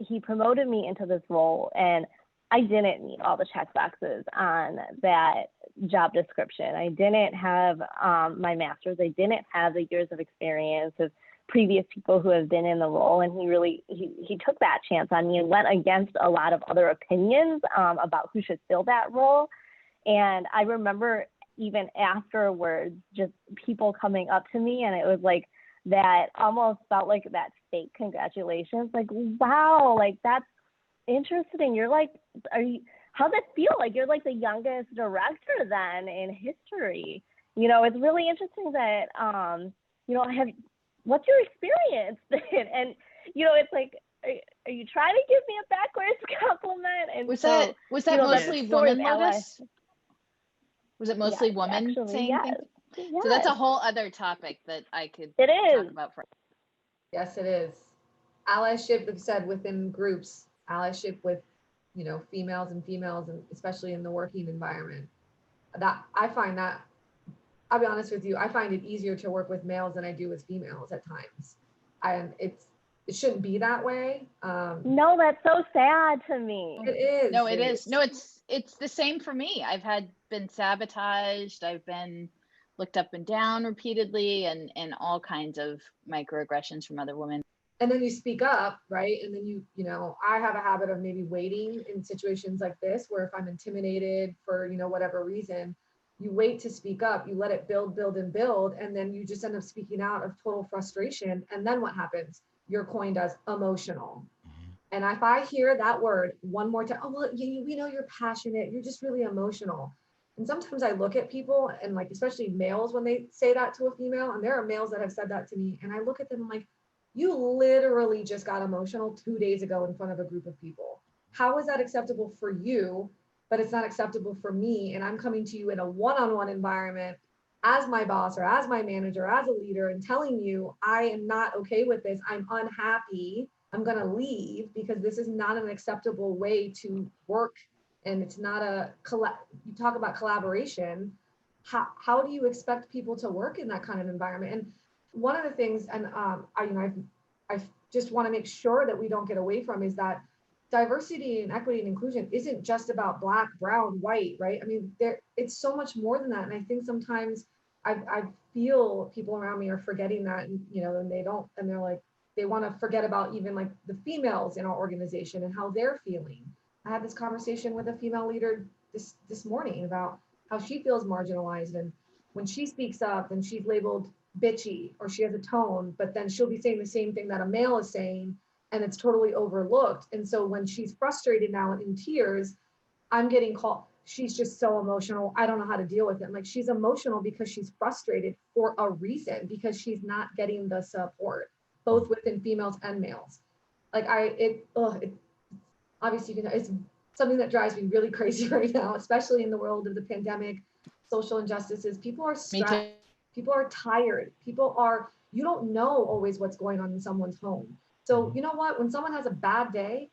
Speaker 1: he promoted me into this role, and I didn't meet all the check boxes on that job description. I didn't have my master's. I didn't have the years of experience of previous people who have been in the role. And he took that chance on me and went against a lot of other opinions about who should fill that role. And I remember even afterwards, just people coming up to me, and it was like that almost felt like that fake congratulations, like, wow, like that's interesting. You're like, how's it feel? Like you're like the youngest director then in history. It's really interesting that, what's your experience? And, it's like, are you trying to give me a backwards compliment? And
Speaker 5: was that mostly women, Lotus? Was it mostly women saying
Speaker 1: yes.
Speaker 5: things?
Speaker 1: Yes.
Speaker 5: So that's a whole other topic that I could talk about.
Speaker 2: Yes, it is. Allyship, like said, within groups, allyship with, females, and especially in the working environment. That I find that, I'll be honest with you, I find it easier to work with males than I do with females at times. And it shouldn't be that way.
Speaker 1: No, that's so sad to me.
Speaker 2: It is.
Speaker 5: No, it is. No, it's the same for me. I've been sabotaged. I've been looked up and down repeatedly, and all kinds of microaggressions from other women.
Speaker 2: And then you speak up, right? And then I have a habit of maybe waiting in situations like this, where if I'm intimidated for, whatever reason, you wait to speak up, you let it build, and then you just end up speaking out of total frustration. And then what happens? You're coined as emotional. And if I hear that word one more time, oh, well, we know you're passionate, you're just really emotional. And sometimes I look at people, and like, especially males, when they say that to a female, and there are males that have said that to me, and I look at them, I'm like, you literally just got emotional 2 days ago in front of a group of people. How is that acceptable for you, but it's not acceptable for me? And I'm coming to you in a one-on-one environment as my boss or as my manager, as a leader, and telling you, I am not okay with this, I'm unhappy, I'm going to leave because this is not an acceptable way to work. And it's not you talk about collaboration. How do you expect people to work in that kind of environment? And one of the things, and I just want to make sure that we don't get away from, is that diversity and equity and inclusion isn't just about Black, brown, white, right? I mean, it's so much more than that. And I think sometimes I feel people around me are forgetting that, and and they don't, and they're like, they want to forget about even like the females in our organization and how they're feeling. I had this conversation with a female leader this morning about how she feels marginalized, and when she speaks up and she's labeled bitchy or she has a tone, but then she'll be saying the same thing that a male is saying, and it's totally overlooked. And so when she's frustrated now and in tears, I'm getting called, she's just so emotional, I don't know how to deal with it. I'm like, she's emotional because she's frustrated for a reason, because she's not getting the support, both within females and males. Like obviously, it's something that drives me really crazy right now, especially in the world of the pandemic, social injustices. People are stressed, people are tired, you don't know always what's going on in someone's home. So you know what, when someone has a bad day,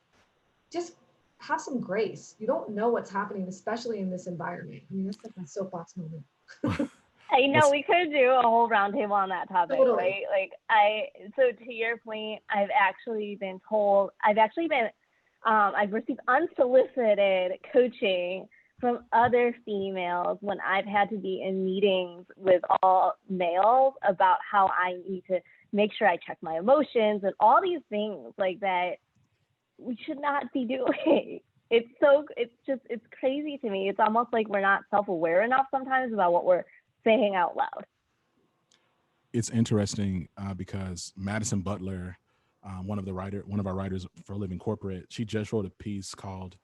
Speaker 2: just have some grace. You don't know what's happening, especially in this environment. I mean, that's like my soapbox moment.
Speaker 1: I know we could do a whole roundtable on that topic,
Speaker 2: Totally.
Speaker 1: right? Like so to your point, I've received unsolicited coaching from other females when I've had to be in meetings with all males about how I need to make sure I check my emotions and all these things like that we should not be doing. It's crazy to me. It's almost like we're not self-aware enough sometimes about what we're saying out loud.
Speaker 4: It's interesting because Madison Butler, one of our writers for Living Corporate, she just wrote a piece called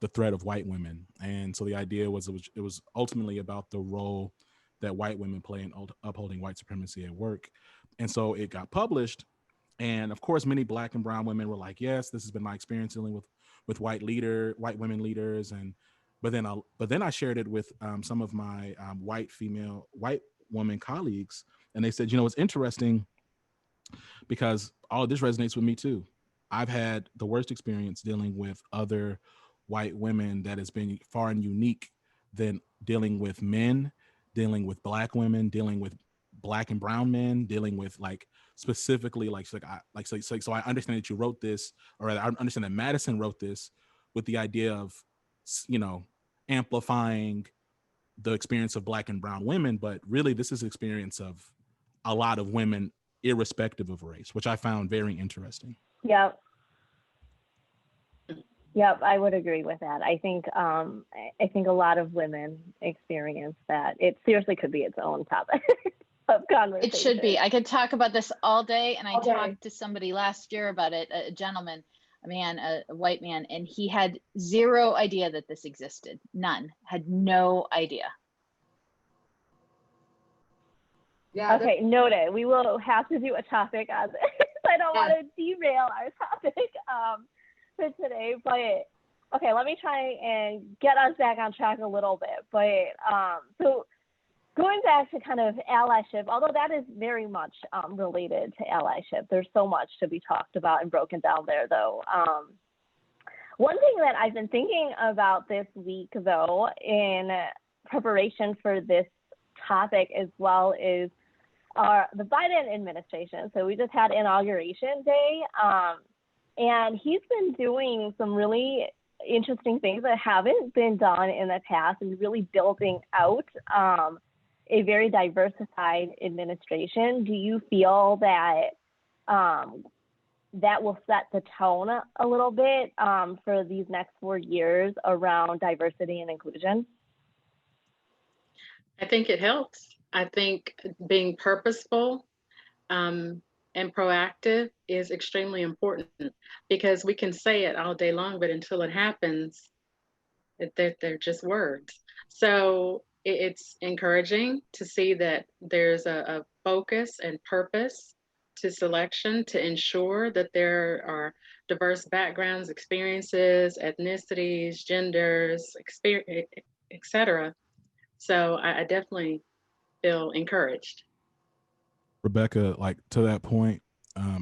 Speaker 4: "The Threat of White Women," and so the idea was it was ultimately about the role that white women play in upholding white supremacy at work, and so it got published, and of course, many Black and brown women were like, "Yes, this has been my experience dealing with white women leaders," but then I shared it with some of my white woman colleagues, and they said, it's interesting because all of this resonates with me too. I've had the worst experience dealing with other white women that has been far and unique than dealing with men, dealing with Black women, dealing with Black and brown men, dealing with specifically so I understand that you wrote this, or I understand that Madison wrote this with the idea of amplifying the experience of Black and brown women, but really this is the experience of a lot of women irrespective of race, which I found very interesting.
Speaker 1: Yep, I would agree with that. I think a lot of women experience that. It seriously could be its own topic of conversation.
Speaker 5: It should be. I could talk about this all day, and I talked to somebody last year about it, a gentleman, a white man, and he had zero idea that this existed. None. Had no idea.
Speaker 2: Yeah.
Speaker 1: Okay, noted. We will have to do a topic on this. I don't want to derail our topic for today, but okay, let me try and get us back on track a little bit. But so going back to kind of allyship, although that is very much related to allyship, there's so much to be talked about and broken down there, though. One thing that I've been thinking about this week, though, in preparation for this topic as well, is the Biden administration. So we just had Inauguration Day, and he's been doing some really interesting things that haven't been done in the past, and really building out a very diversified administration. Do you feel that that will set the tone a little bit for these next 4 years around diversity and inclusion?
Speaker 3: I think it helps. I think being purposeful and proactive is extremely important, because we can say it all day long, but until it happens, they're just words. So it's encouraging to see that there's a focus and purpose to selection to ensure that there are diverse backgrounds, experiences, ethnicities, genders, etc. So I definitely feel encouraged.
Speaker 4: Rebecca, like to that point,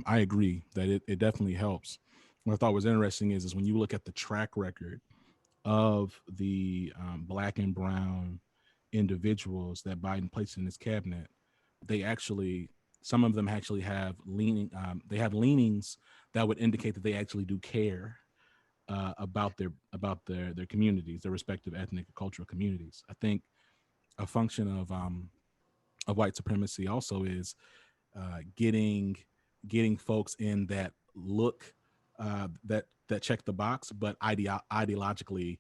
Speaker 4: I agree that it definitely helps. What I thought was interesting is when you look at the track record of the Black and brown individuals that Biden placed in his cabinet, they actually, some of them actually have they have leanings that would indicate that they actually do care about their communities, their respective ethnic and cultural communities. I think a function of white supremacy also is getting folks in that look that check the box, but ideologically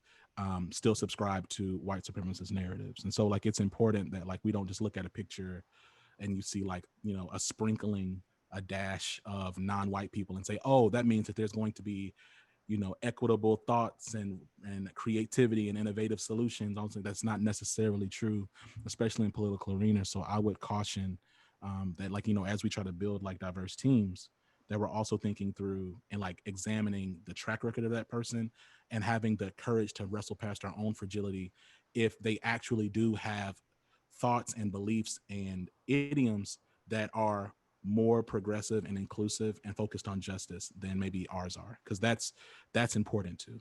Speaker 4: still subscribe to white supremacist narratives. And so like it's important that like we don't just look at a picture and you see like, you know, a sprinkling, a dash of non-white people and say, oh, that means that there's going to be, you know, equitable thoughts and creativity and innovative solutions. Also, that's not necessarily true, especially in political arenas. So I would caution that, like, you know, as we try to build like diverse teams, that we're also thinking through and like examining the track record of that person and having the courage to wrestle past our own fragility if they actually do have thoughts and beliefs and idioms that are more progressive and inclusive and focused on justice than maybe ours are, because that's important too.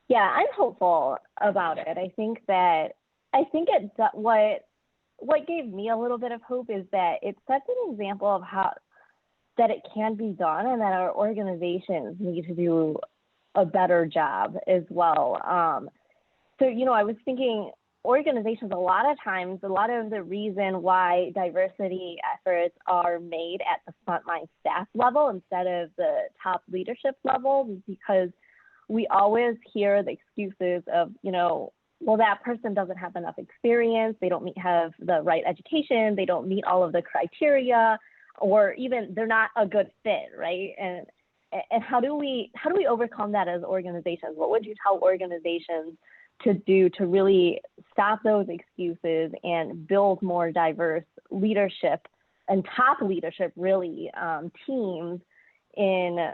Speaker 1: Yeah, I'm hopeful about it. I think what gave me a little bit of hope is that it sets an example of how that it can be done, and that our organizations need to do a better job as well. So, you know, I was thinking organizations, a lot of times, a lot of the reason why diversity efforts are made at the frontline staff level instead of the top leadership level is because we always hear the excuses of, you know, well, that person doesn't have enough experience, they don't have the right education, they don't meet all of the criteria, or even they're not a good fit, right? And how do we overcome that as organizations? What would you tell organizations to do to really stop those excuses and build more diverse leadership and top leadership, really, teams in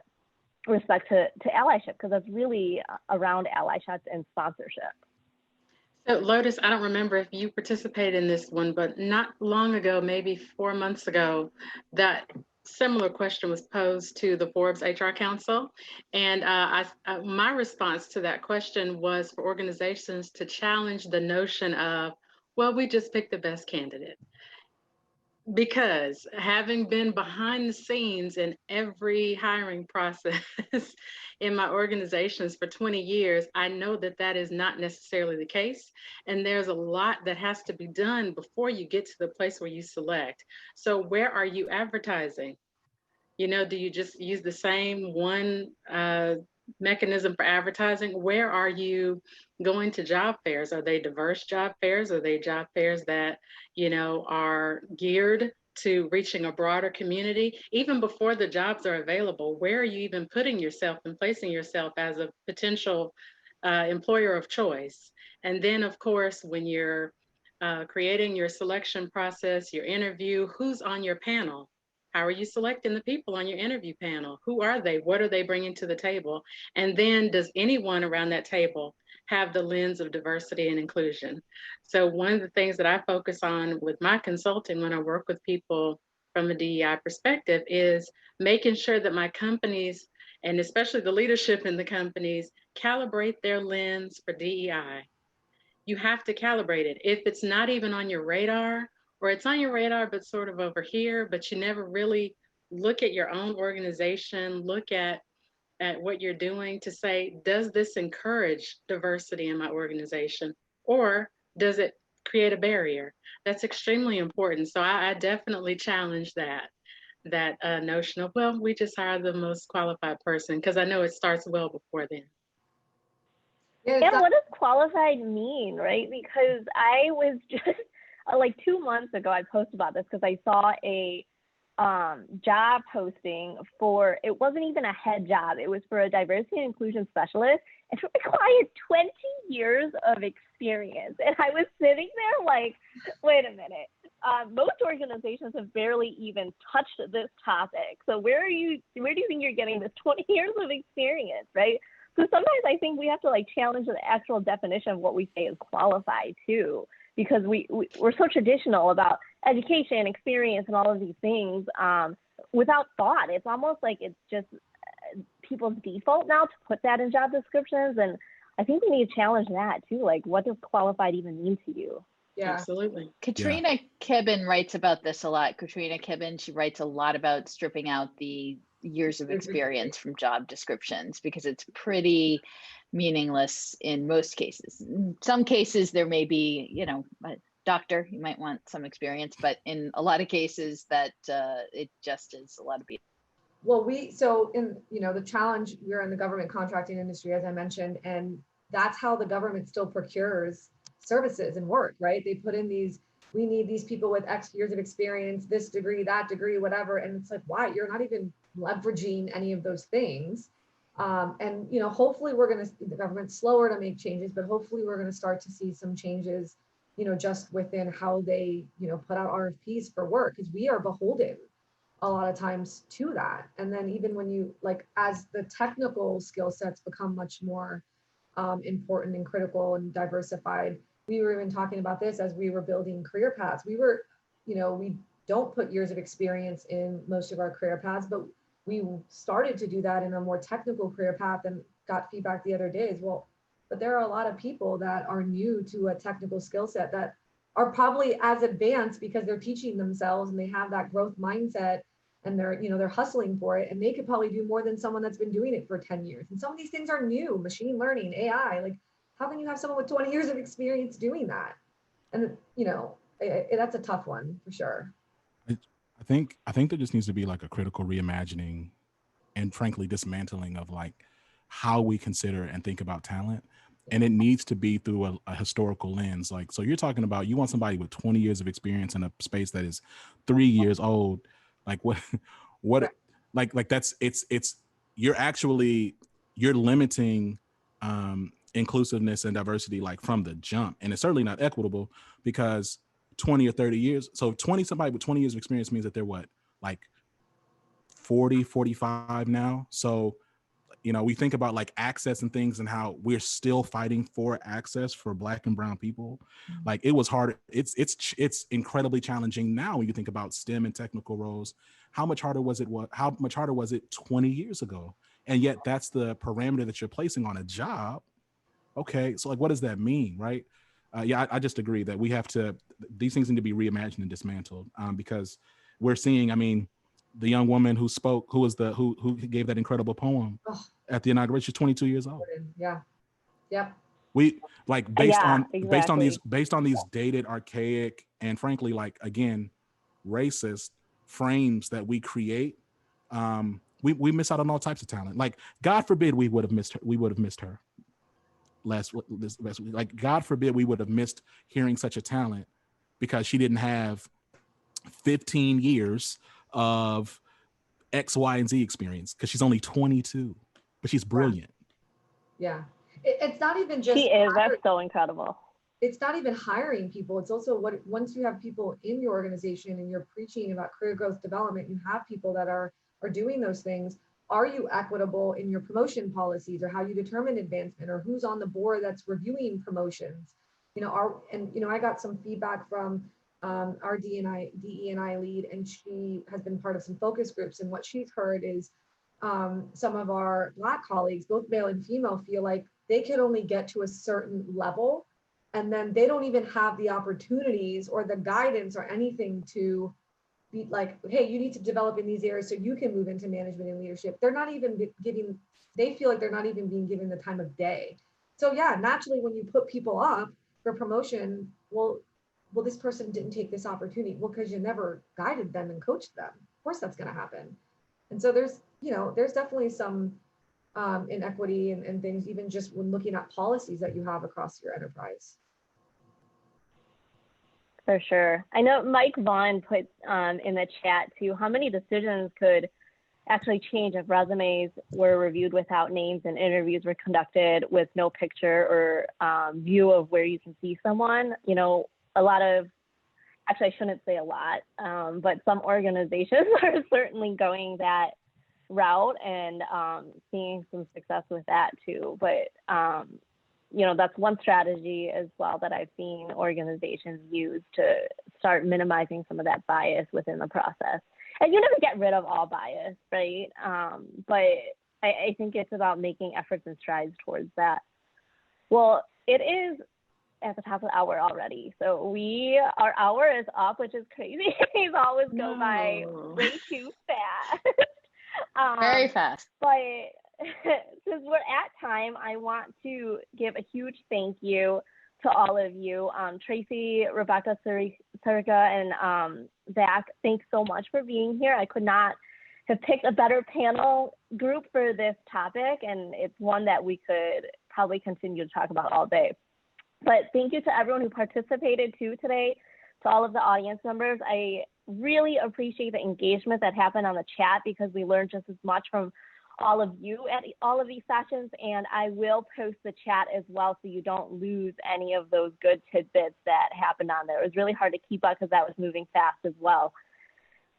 Speaker 1: respect to allyship? Because that's really around allyship and sponsorship.
Speaker 3: So Lotus, I don't remember if you participated in this one, but not long ago, maybe 4 months ago, that similar question was posed to the Forbes HR Council. And my response to that question was for organizations to challenge the notion of, well, we just picked the best candidate. Because having been behind the scenes in every hiring process in my organizations for 20 years, I know that that is not necessarily the case. And there's a lot that has to be done before you get to the place where you select. So where are you advertising? You know, do you just use the same one mechanism for advertising? Where are you going to job fairs? Are they diverse job fairs? Are they job fairs that, you know, are geared to reaching a broader community? Even before the jobs are available, where are you even putting yourself and placing yourself as a potential employer of choice? And then, of course, when you're creating your selection process, your interview, who's on your panel? How are you selecting the people on your interview panel? Who are they? What are they bringing to the table? And then does anyone around that table have the lens of diversity and inclusion? So one of the things that I focus on with my consulting when I work with people from a DEI perspective is making sure that my companies, and especially the leadership in the companies, calibrate their lens for DEI. You have to calibrate it. If it's not even on your radar, or it's on your radar, but sort of over here, but you never really look at your own organization, look at what you're doing to say, does this encourage diversity in my organization? Or does it create a barrier? That's extremely important. So I definitely challenge that notion of, well, we just hire the most qualified person, because I know it starts well before then.
Speaker 1: And what does qualified mean, right? Because I was just like 2 months ago, I posted about this because I saw a job posting for, it wasn't even a head job, it was for a diversity and inclusion specialist, and it required 20 years of experience. And I was sitting there like, wait a minute, most organizations have barely even touched this topic. So where do you think you're getting this 20 years of experience, right? So sometimes I think we have to like challenge the actual definition of what we say is qualified too, because we're so traditional about education, experience, and all of these things without thought. It's almost like it's just people's default now to put that in job descriptions. And I think we need to challenge that too. Like, what does qualified even mean to you?
Speaker 2: Yeah.
Speaker 3: Absolutely.
Speaker 5: Katrina Kibben writes about this a lot. Katrina Kibben, she writes a lot about stripping out the years of experience from job descriptions because it's pretty meaningless in most cases. In some cases, there may be, you know, a doctor, you might want some experience, but in a lot of cases that it just is a lot of people.
Speaker 2: Well, so in, you know, the challenge, we're in the government contracting industry, as I mentioned, and that's how the government still procures services and work, right? They put in these, we need these people with X years of experience, this degree, that degree, whatever. And it's like, why? You're not even leveraging any of those things. And, you know, hopefully the government's slower to make changes, but hopefully we're going to start to see some changes, you know, just within how they, you know, put out RFPs for work, because we are beholden a lot of times to that. And then even when you, like, as the technical skill sets become much more important and critical and diversified, we were even talking about this as we were building career paths. We were, you know, we don't put years of experience in most of our career paths, but we started to do that in a more technical career path and got feedback the other day as well. But there are a lot of people that are new to a technical skill set that are probably as advanced because they're teaching themselves and they have that growth mindset and they're, you know, they're hustling for it, and they could probably do more than someone that's been doing it for 10 years. And some of these things are new, machine learning, AI, like how can you have someone with 20 years of experience doing that? And, you know, that's a tough one for sure.
Speaker 4: I think there just needs to be like a critical reimagining and frankly dismantling of like how we consider and think about talent. And it needs to be through a historical lens. Like, so you're talking about, you want somebody with 20 years of experience in a space that is 3 years old. Like what, like that's, you're limiting inclusiveness and diversity, like from the jump. And it's certainly not equitable because 20 or 30 years. So somebody with 20 years of experience means that they're what, like 40, 45 now. So, you know, we think about like access and things and how we're still fighting for access for Black and brown people. Like it was hard. It's incredibly challenging now when you think about STEM and technical roles. How much harder was it 20 years ago? And yet that's the parameter that you're placing on a job. Okay, so like, what does that mean, right? I just agree that these things need to be reimagined and dismantled because we're seeing, I mean, the young woman who spoke, who gave that incredible poem at the inauguration, 22 years old.
Speaker 2: Yeah. Yep.
Speaker 4: We like based on these dated, archaic, and frankly, like again, racist frames that we create. We miss out on all types of talent. Like, God forbid we would have missed her. Last week. Like, God forbid we would have missed hearing such a talent because she didn't have 15 years of X, Y, and Z experience because she's only 22, but she's brilliant.
Speaker 2: Yeah. It's not even just.
Speaker 1: She is. That's so incredible.
Speaker 2: It's not even hiring people. It's also once you have people in your organization and you're preaching about career growth development, you have people that are doing those things. Are you equitable in your promotion policies or how you determine advancement or who's on the board that's reviewing promotions? You know, I got some feedback from our DE&I lead, and she has been part of some focus groups. And what she's heard is some of our Black colleagues, both male and female, feel like they can only get to a certain level. And then they don't even have the opportunities or the guidance or anything to be like, hey, you need to develop in these areas so you can move into management and leadership. They're not even they feel like they're not even being given the time of day. So yeah, naturally, when you put people up for promotion, well, this person didn't take this opportunity. Well, because you never guided them and coached them. Of course, that's going to happen. And so there's definitely some inequity and things, even just when looking at policies that you have across your enterprise.
Speaker 1: For sure. I know Mike Vaughn put in the chat too, how many decisions could actually change if resumes were reviewed without names and interviews were conducted with no picture or view of where you can see someone. You know, actually I shouldn't say a lot, but some organizations are certainly going that route and seeing some success with that too. But you know, that's one strategy as well that I've seen organizations use to start minimizing some of that bias within the process. And you never get rid of all bias, right? But I think it's about making efforts and strides towards that. Well, it is at the top of the hour already. So our hour is up, which is crazy. These always go by way too fast.
Speaker 5: Very fast.
Speaker 1: But since we're at time, I want to give a huge thank you to all of you. Tracy, Rebecca, Sarika, and Zach, thanks so much for being here. I could not have picked a better panel group for this topic, and it's one that we could probably continue to talk about all day. But thank you to everyone who participated too today, to all of the audience members. I really appreciate the engagement that happened on the chat, because we learned just as much from all of you at all of these sessions, and I will post the chat as well so you don't lose any of those good tidbits that happened on there. It was really hard to keep up because that was moving fast as well.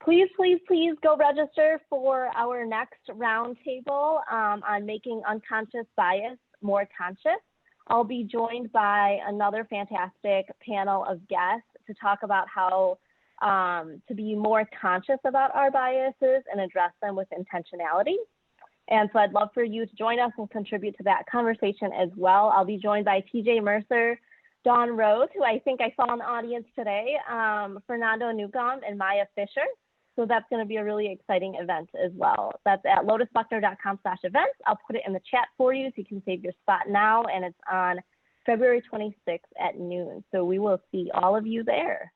Speaker 1: Please, please, please go register for our next roundtable on making unconscious bias more conscious. I'll be joined by another fantastic panel of guests to talk about how to be more conscious about our biases and address them with intentionality. And so I'd love for you to join us and contribute to that conversation as well. I'll be joined by TJ Mercer, Dawn Rose, who I think I saw in the audience today, Fernando Newcomb, and Maya Fisher. So that's going to be a really exciting event as well. That's at lotusbuckner.com/events. I'll put it in the chat for you so you can save your spot now. And it's on February 26th at noon. So we will see all of you there.